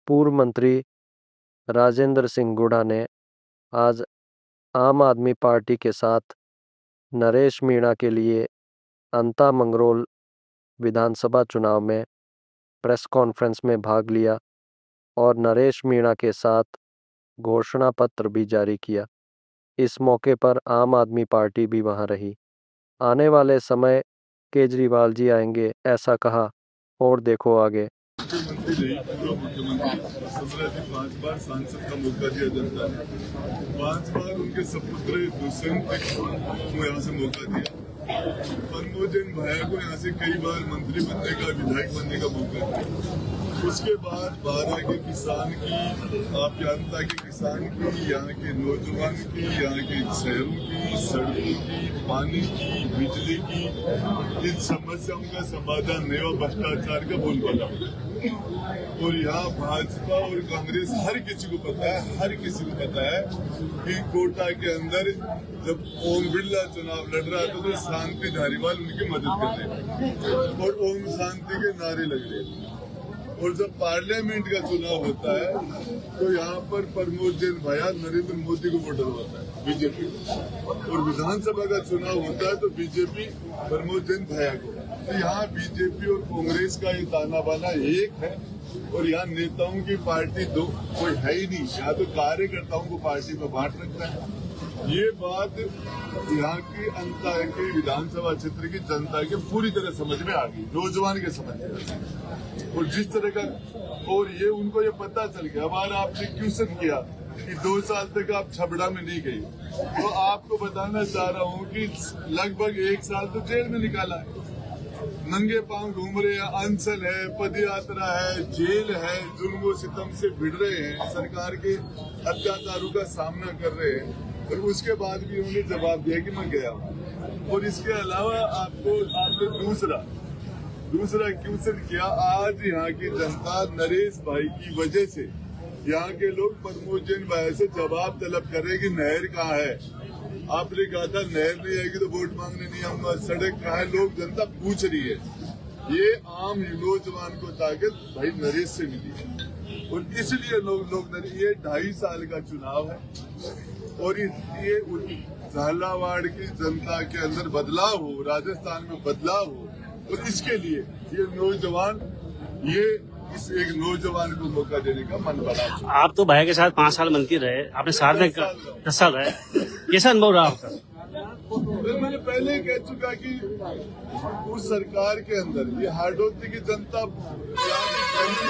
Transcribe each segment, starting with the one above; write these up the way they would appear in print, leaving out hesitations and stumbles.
पूर्व मंत्री राजेंद्र सिंह गुढ़ा ने आज आम आदमी पार्टी के साथ नरेश मीणा के लिए अंता मंगरोल विधानसभा चुनाव में प्रेस कॉन्फ्रेंस में भाग लिया और नरेश मीणा के साथ घोषणा पत्र भी जारी किया। इस मौके पर आम आदमी पार्टी भी वहां रही। आने वाले समय केजरीवाल जी आएंगे, ऐसा कहा। और देखो आगे। मुख्यमंत्री नहीं, पूर्व मुख्यमंत्री वसुंधरा जी 5 बार सांसद का मौका दिया जनता ने। 5 बार उनके सपुत्र दुष्यंत को यहाँ से मौका दिया। मनमोहन भाया को यहाँ से कई बार मंत्री बनने का, विधायक बनने का मौका दिया। उसके बाद 12 के किसान की, आप जनता के किसान की, यहाँ के नौजवान की, यहाँ के शहरों की, सड़कों की, पानी की, बिजली की, इन समस्याओं का समाधान नहीं हुआ। भ्रष्टाचार का बोलबाला। और यहाँ भाजपा और कांग्रेस हर किसी को पता है कि कोटा के अंदर जब ओम बिरला चुनाव लड़ रहा था तो शांति धारीवाल उनकी मदद कर रहे और ओम शांति के नारे लग रहे। और जब पार्लियामेंट का चुनाव होता है तो यहाँ पर प्रमोद जैन भाया नरेंद्र मोदी को वोट डलवाता है, बीजेपी। और विधानसभा का चुनाव होता है तो बीजेपी प्रमोद जैन भाया को। तो यहाँ बीजेपी और कांग्रेस का ये ताना बाना एक है। और यहाँ नेताओं की पार्टी दो कोई है ही नहीं। यहाँ तो कार्यकर्ताओं को पार्टी में बांट रखता है। ये बात यहाँ की अंता के विधानसभा क्षेत्र की जनता के पूरी तरह समझ में आ गई, नौजवान के समझ में। और जिस तरह का, और ये उनको ये पता चल गया। हमारा आपने क्वेश्चन किया कि 2 साल तक आप छबड़ा में नहीं गई, तो आपको बताना चाह रहा हूँ कि लगभग 1 साल तो जेल में निकाला है। नंगे पांव घूम रहे हैं, अनशन है, पदयात्रा है, जेल है, जुल्म सितम से भिड़ रहे हैं, सरकार के अत्याचारों का सामना कर रहे हैं। और उसके बाद भी उन्होंने जवाब दिया कि मैं गया हूँ। और इसके अलावा आपने दूसरा क्वेश्चन किया। आज यहाँ की जनता नरेश भाई की वजह से यहाँ के लोग प्रमोद जैन भाई से जवाब तलब कर रहे हैं कि नहर कहाँ है। आपने कहा था नहर नहीं आएगी तो वोट मांगने नहीं आऊंगा, सड़क कहाँ है, लोग जनता पूछ रही है। ये आम नौजवान को ताकत भाई नरेश से मिली है। और इसलिए लोग ये 2.5 साल का चुनाव है और ये झालावाड़ की जनता के अंदर बदलाव हो, राजस्थान में बदलाव हो। और इसके लिए ये नौजवान, इस एक नौजवान को मौका देने का मन बना। आप तो भाई के साथ 5 साल मंत्री रहे, आपने 10 साल रहे, कैसा अनुभव रहा आपका? मैंने पहले ही कह चुका कि उस सरकार के अंदर ये हार्डोती की जनता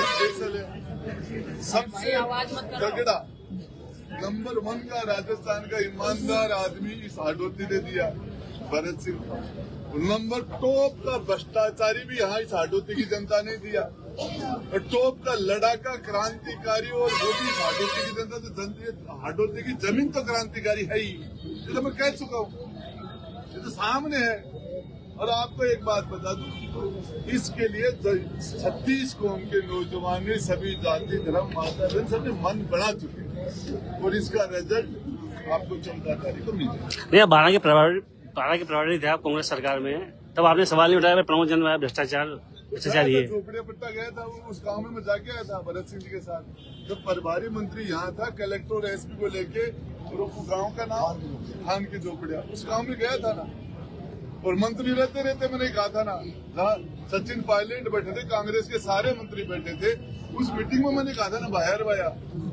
स्पेशल है। सबसे तगड़ा नंबर 1 का राजस्थान का ईमानदार आदमी इस हार्डोती ने दिया, भरत सिंह। नंबर टॉप का भ्रष्टाचारी भी यहाँ इस हार्डोती की जनता ने दिया। और टॉप का लड़ाका क्रांतिकारी, और वो भी हार्डोती की जनता। तो हार्डोती की जमीन तो क्रांतिकारी है ही, ये तो मैं कह चुका हूँ, ये तो सामने है। और आपको एक बात बता दूं, इसके लिए 36 कौम के नौजवान ने, सभी जाति धर्म माता बहन सबने मन बना चुके हैं। और इसका रिजल्ट आपको 14 तारीख को मिल जाएगा। 12 के प्रभारी थे आप कांग्रेस सरकार में, तब आपने सवाल नहीं उठाया प्रमोद जैन भाई भ्रष्टाचार ये झोपड़िया पट्टा गया था, उस गाँव में मैं जाके आया था भरत सिंह जी के साथ। जब प्रभारी मंत्री यहाँ था, कलेक्टर और एसपी को लेके, और गाँव का नाम खान की झोपड़िया, उस गाँव में गया था ना। और मंत्री रहते मैंने कहा था ना, जहाँ सचिन पायलट बैठे थे, कांग्रेस के सारे मंत्री बैठे थे, उस मीटिंग में मैंने कहा था ना, बाहर भाया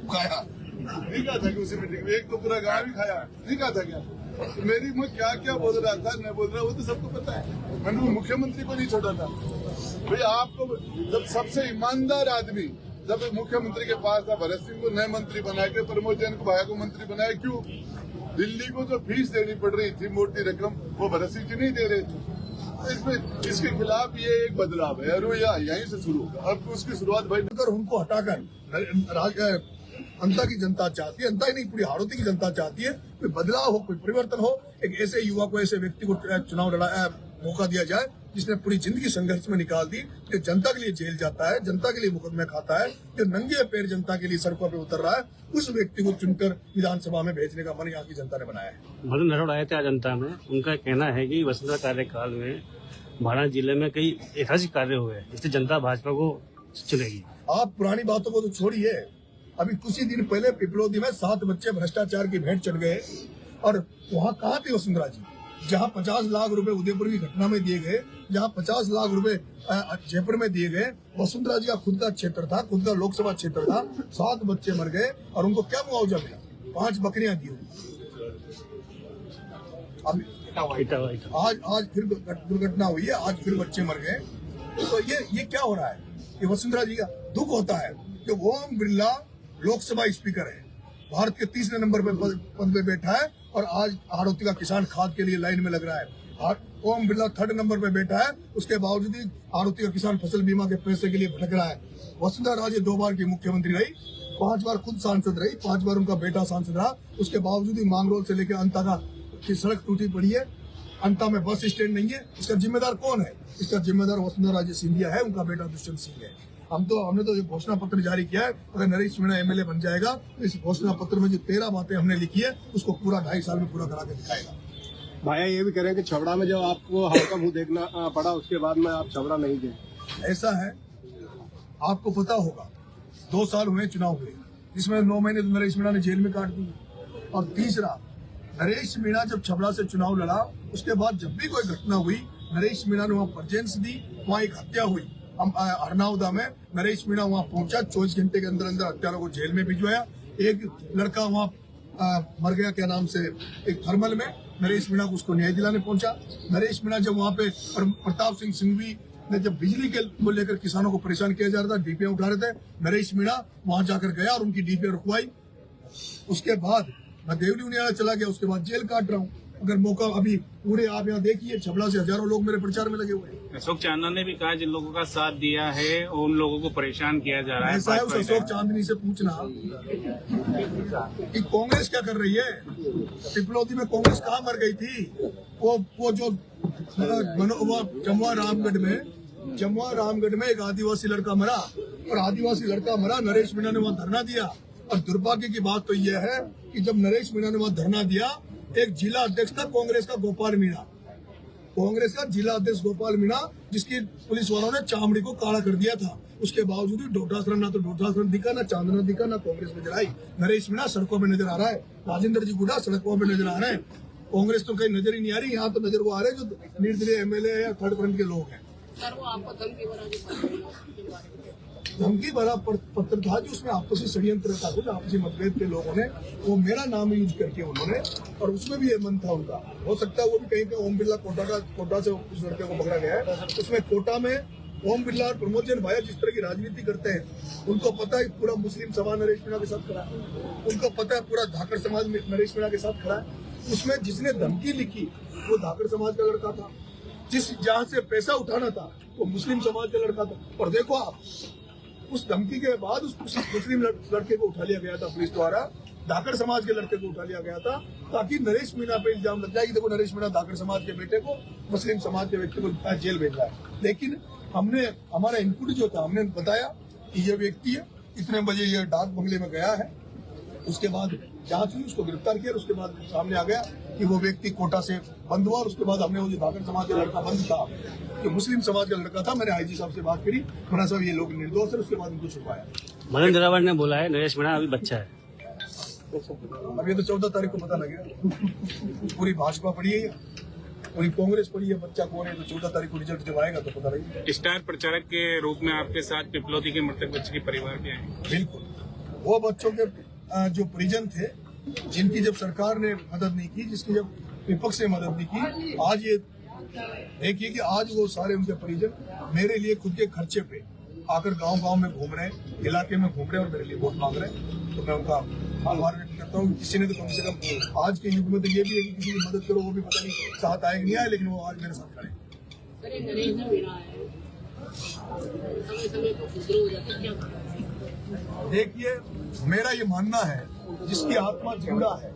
खाया नहीं कहा था कि उसी मीटिंग में एक तो पूरा गाँव ही खाया नहीं कहा था क्या? तो मेरी मैं क्या बोल रहा था, नहीं बोल रहा, वो तो सबको पता है। मैंने वो मुख्यमंत्री को नहीं छोड़ा था भाई। आपको जब सबसे ईमानदार आदमी जब मुख्यमंत्री के पास था, भरत सिंह को नए मंत्री बनाया के, प्रमोद जैन को भाया को मंत्री बनाया, क्यों? दिल्ली को जो फीस देनी पड़ रही थी मोटी रकम, वो भरत सिंह जी नहीं दे रहे थे। तो इसके खिलाफ ये एक बदलाव है और यहीं से शुरू होगा। अब उसकी शुरुआत भाई उनको हटाकर अंता की जनता चाहती है, अंता ही नहीं पूरी हाड़ौती की जनता चाहती है कोई बदलाव हो, कोई परिवर्तन हो। एक ऐसे युवा को, ऐसे व्यक्ति को चुनाव लड़ा मौका दिया जाए जिसने पूरी जिंदगी संघर्ष में निकाल दी, जो जनता के लिए जेल जाता है, जनता के लिए मुकदमे खाता है, जो नंगे पैर जनता के लिए सड़कों पर उतर रहा है, उस व्यक्ति को चुनकर विधानसभा में भेजने का मन यहाँ की जनता ने बनाया है। मदन नरोड़ आए थे जनता में, उनका कहना है कि वसुंधरा कार्यकाल में भाड़ा जिले में कई ऐतिहासिक कार्य हुए, इसलिए जनता भाजपा को चुनेगी। आप पुरानी बातों को तो छोड़िए, अभी कुछ ही दिन पहले पिपलोदी में 7 बच्चे भ्रष्टाचार की भेंट चढ़ गए। और वहाँ कहाँ थे वसुंधरा जी? जहाँ 50 लाख रुपए उदयपुर की घटना में दिए गए, जहाँ 50 लाख रुपए जयपुर में दिए गए, वसुंधरा जी का खुद का क्षेत्र था, खुद का लोकसभा क्षेत्र था। 7 बच्चे मर गए और उनको क्या मुआवजा मिला? 5 बकरियां दी हुई। आज फिर दुर्घटना हुई है, आज फिर बच्चे मर गए। तो ये क्या हो रहा है? ये वसुंधरा जी का दुख होता है कि ओम बिरला लोकसभा स्पीकर है, भारत के 3रे नंबर पे पद पे बैठा है और आज हाड़ौती का किसान खाद के लिए लाइन में लग रहा है। ओम बिरला 3rd नंबर पे बैठा है, उसके बावजूद ही हाड़ौती का किसान फसल बीमा के पैसे के लिए भटक रहा है। वसुंधरा राजे 2 बार की मुख्यमंत्री रही, 5 बार खुद सांसद रही, 5 बार उनका बेटा सांसद रहा। उसके बावजूद ही मांगरोल से लेकर अंता की सड़क टूटी पड़ी है, अंता में बस स्टैंड नहीं है। इसका जिम्मेदार कौन है? इसका जिम्मेदार वसुंधरा राजे सिंधिया है, उनका बेटा दुष्यंत सिंह है। हमने तो घोषणा पत्र जारी किया है, अगर नरेश मीणा एमएलए बन जाएगा तो इस घोषणा पत्र में जो 13 बातें हमने लिखी है उसको पूरा 2.5 साल में पूरा करा के दिखाएगा। भाया ये भी कह रहे हैं कि छबड़ा में जब आपको हार का मुंह देखना पड़ा, उसके बाद में आप छबड़ा नहीं गए। ऐसा है, आपको पता होगा 2 साल हुए चुनाव हुए, जिसमें 9 महीने तो नरेश मीणा ने जेल में काट दी। और तीसरा, नरेश मीणा जब छबड़ा से चुनाव लड़ा, उसके बाद जब भी कोई घटना हुई, नरेश मीणा ने वहाँ प्रेजेंस दी। वहाँ एक हत्या हुई हरनाउदा में, नरेश मीणा वहाँ पहुंचा, 24 घंटे के अंदर हत्यारों को जेल में भिजवाया। एक लड़का वहाँ मर गया, क्या नाम से, एक थर्मल में, नरेश मीणा को उसको न्याय दिलाने पहुंचा। नरेश मीणा जब वहाँ पे प्रताप सिंह सिंघवी ने जब बिजली के को लेकर किसानों को परेशान किया जा रहा था, डीपीआर उठा रहे थे, नरेश मीणा वहां जाकर गया और उनकी डीपीआर रुकवाई। उसके बाद मैं देवली उनियाला चला गया, उसके बाद जेल काट रहा हूँ। अगर मौका, अभी पूरे आप यहाँ देखिए, छबड़ा से हजारों लोग मेरे प्रचार में लगे हुए हैं। अशोक चांदना ने भी कहा जिन लोगों का साथ दिया है उन लोगों को परेशान किया जा रहा है। ऐसा है, उस अशोक चांदनी से पूछना कि कांग्रेस क्या कर रही है। पिपलोदी में कांग्रेस कहाँ मर गई थी? वो जो जमुआ रामगढ़ में एक आदिवासी लड़का मरा, और आदिवासी लड़का मरा, नरेश मीणा ने वहाँ धरना दिया। और दुर्भाग्य की बात तो यह है कि जब नरेश मीणा ने वहाँ धरना दिया, एक जिला अध्यक्ष था कांग्रेस का गोपाल मीणा, कांग्रेस का जिला अध्यक्ष गोपाल मीणा, जिसकी पुलिस वालों ने चामड़ी को काला कर दिया था। उसके बावजूद भी डोटासरण, ना तो डोटासरण दिखा, ना चांदना दिखा, ना कांग्रेस नजर आई। नरेश मीणा सड़कों में नजर आ रहा है, राजेंद्र जी गुडा सड़कों में नजर आ रहे हैं। कांग्रेस तो कहीं नजर ही नहीं आ रही, यहाँ तो नजर वो आ रहे जो निर्दलीय एमएलए या 3rd फ्रंट के लोग हैं। धमकी भरा पत्र था जो उसमें आपसी षड्यंत्र था, कुछ आपसी मतभेद के लोगों ने वो मेरा नाम यूज करके उन्होंने, और उसमें भी ये मन था उनका। हो सकता है वो भी कहीं पे ओम बिरला कोटा से उस लड़के को पकड़ा गया है। उसमें कोटा में ओम बिरला और प्रमोद जैन भाया जिस तरह की राजनीति करते हैं, उनको पता है पूरा मुस्लिम समाज नरेश मीणा के साथ खड़ा है, उनको पता है पूरा धाकड़ समाज नरेश मीणा के साथ खड़ा है। उसमें जिसने धमकी लिखी वो धाकड़ समाज का लड़का था, जहाँ से पैसा उठाना था वो मुस्लिम समाज का लड़का था। और देखो आप, उस धमकी के बाद उस मुस्लिम लड़के को उठा लिया गया था पुलिस द्वारा, धाकड़ समाज के लड़के को उठा लिया गया था, ताकि नरेश मीणा पे इल्जाम लग जाए कि देखो नरेश मीणा धाकड़ समाज के बेटे को, मुस्लिम समाज के व्यक्ति को जेल भेज रहा है। लेकिन हमने, हमारा इनपुट जो था, हमने बताया कि ये व्यक्ति है, इतने बजे ये डाक बंगले में गया है। उसके बाद जांच हुई, उसको गिरफ्तार किया, उसके बाद सामने आ गया कि वो व्यक्ति कोटा से बंद हुआ। और उसके बाद हमने वो जो धाकड़ समाज का लड़का बंद था, जो मुस्लिम समाज का लड़का था, मैंने आईजी साहब से बात करी, मना साहब ये लोग निर्दोष है, उसके बाद उनको छुपाया। मदन रावत ने बोला है नरेश मीणा अभी बच्चा है। अब ये तो 14 तारीख को पता लगेगा। पूरी भाजपा पड़ी है, पूरी कांग्रेस पड़ी है, बच्चा कौन है तो 14 तारीख को रिजल्ट जब आएगा तो पता लगेगा। स्टार प्रचारक के रूप में आपके साथ पिपलोदी के मृतक बच्चे के परिवार के हैं। बिल्कुल, वो बच्चों के जो परिजन थे, जिनकी जब सरकार ने मदद नहीं की, जिसकी जब विपक्ष ने मदद नहीं की, आज ये देखिए कि आज वो सारे उनके परिजन मेरे लिए खुद के खर्चे पे आकर गांव-गांव में घूम रहे हैं, इलाके में घूम रहे हैं और मेरे लिए वोट मांग रहे हैं। तो मैं उनका आभार व्यक्त करता हूँ। किसी ने तो कम से कम आज के युग में तो ये भी है कि किसी की मदद करो, वो भी पता नहीं साथ आए नहीं आए, लेकिन वो आज मेरे साथ खड़े। देखिए, मेरा ये मानना है, जिसकी आत्मा जिंदा है,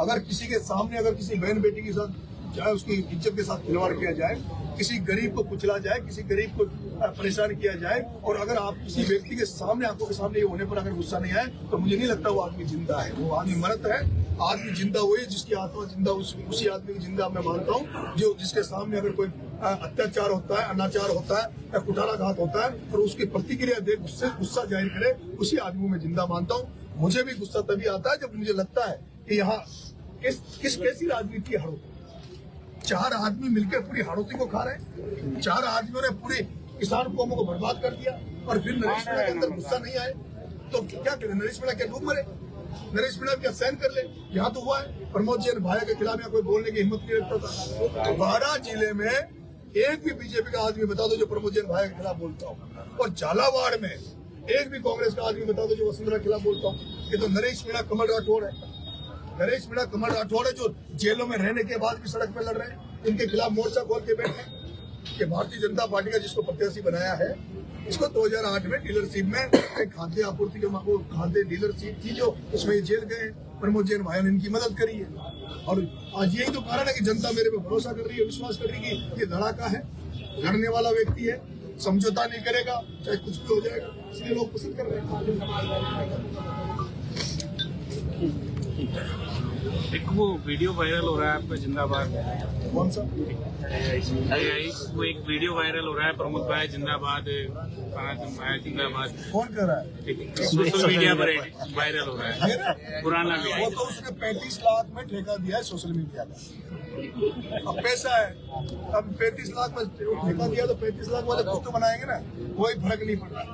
अगर किसी के सामने, अगर किसी बहन बेटी के साथ चाहे उसकी इज्जत के साथ खिलवाड़ किया जाए, किसी गरीब को कुचला जाए, किसी गरीब को परेशान किया जाए, और अगर आप किसी व्यक्ति के सामने, आंखों के सामने ये होने पर अगर गुस्सा नहीं आए, तो मुझे नहीं लगता वो आदमी जिंदा है। वो आदमी मरत है। आदमी जिंदा हुए, जिसकी आत्मा जिंदा, उसी आदमी की जिंदा मैं मानता हूँ, जो जिसके सामने अगर कोई अत्याचार होता है, अनाचार होता है या कुठाराघात होता है और उसकी प्रतिक्रिया देख उससे गुस्सा जाहिर करे, उसी आदमी में जिंदा मानता हूँ। मुझे भी गुस्सा तभी आता है जब मुझे लगता है कि यहाँ कैसी राजनीति है। हाड़ौती 4 आदमी मिलकर पूरी हाड़ौती को खा रहे हैं। 4 आदमियों ने पूरी किसान कौमों को बर्बाद कर दिया और फिर नरेश मीणा के अंदर गुस्सा नहीं आए तो क्या करें? नरेश मीणा क्या डूब मरे? नरेश मीणा क्या सहन कर ले? यहाँ तो हुआ है प्रमोद जैन भाया के खिलाफ यहाँ कोई बोलने की हिम्मत नहीं रखता था। 12 जिले में एक भी बीजेपी का आदमी बता दो जो प्रमोद जैन भाया के खिलाफ बोलता हो, और झालावाड़ में एक भी कांग्रेस का आदमी बता दो जो वसुंधरा के खिलाफ बोलता हो। ये तो नरेश मीणा कमल राठौड़ है। नरेश मीणा कमल राठौड़ है जो जेलों में रहने के बाद भी सड़क पर लड़ रहे हैं। इनके खिलाफ मोर्चा खोल के बैठे हैं कि भारतीय जनता पार्टी का जिसको प्रत्याशी बनाया है, इसको 2008 में डीलरशिप में खाद्य आपूर्ति के खाद्य डीलरशिप थी जो उसमें जेल गए। प्रमोद जैन भाई ने इनकी मदद करी है और आज यही तो कारण है कि जनता मेरे पे भरोसा कर रही है, विश्वास कर रही है कि ये लड़ाका है, लड़ने वाला व्यक्ति है, समझौता नहीं करेगा चाहे कुछ भी हो जाएगा, इसलिए लोग पसंद कर रहे हैं। एक वो वीडियो वायरल हो रहा है आपका जिंदाबाद, कौन सा? वो एक वीडियो वायरल हो रहा है, प्रमोद भाई जिंदाबाद, पराक्रम भाई जिंदाबाद, कौन कर रहा है? सोशल मीडिया पर वायरल हो रहा है, पुराना वो वीडियो। तो उसने 35 लाख में ठेका दिया है सोशल मीडिया का। अब पैसा है, अब 35 लाख में ठेका दिया तो 35 लाख वाले कुछ तो बनाएंगे ना। कोई फर्क नहीं पड़ रहा,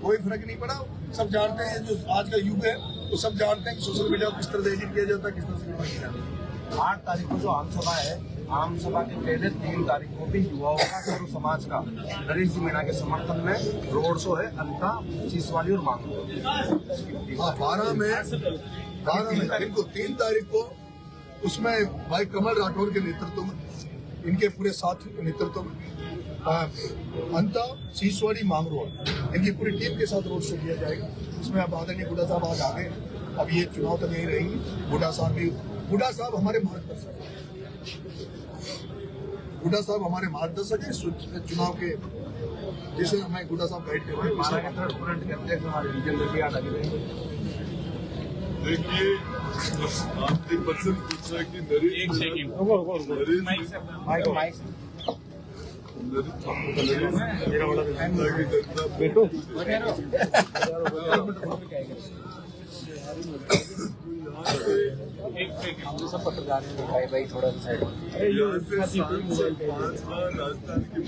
कोई फर्क नहीं पड़ा। सब जानते हैं जो आज का युग है तो सब जानते हैं कि सोशल मीडिया को किस तरह से एडिट किया जाता है, किस तरह से किया जाता है। 8 तारीख को जो आम सभा है, आम सभा के पहले 3 तारीख को भी युवाओं का सर्व समाज का नरेश जी मीणा के समर्थन में रोड शो है अंता, सीसवाली और मांगू। 12 में इनको 3 तारीख को उसमें भाई कमल राठौड़ के नेतृत्व में, इनके पूरे साथियों के नेतृत्व में अंता, सीसवाड़ी, मांगरोड, इनकी पूरी टीम के साथ रोड शो किया जाएगा। इसमें अब आदरणीय बुड्ढा साहब आज आ गए, अब ये चुनाव तक यही रहेंगे। बुड्ढा साहब हमारे मार्गदर्शक है, बुड्ढा साहब हमारे मार्गदर्शक है चुनाव के, जिसे हमें बुड्ढा साहब गाइड कर रहे हैं। देखिए, आपने पर्सन पूछा कि नरेश भाई थोड़ा सा यहाँ से 5 बार राजस्थान के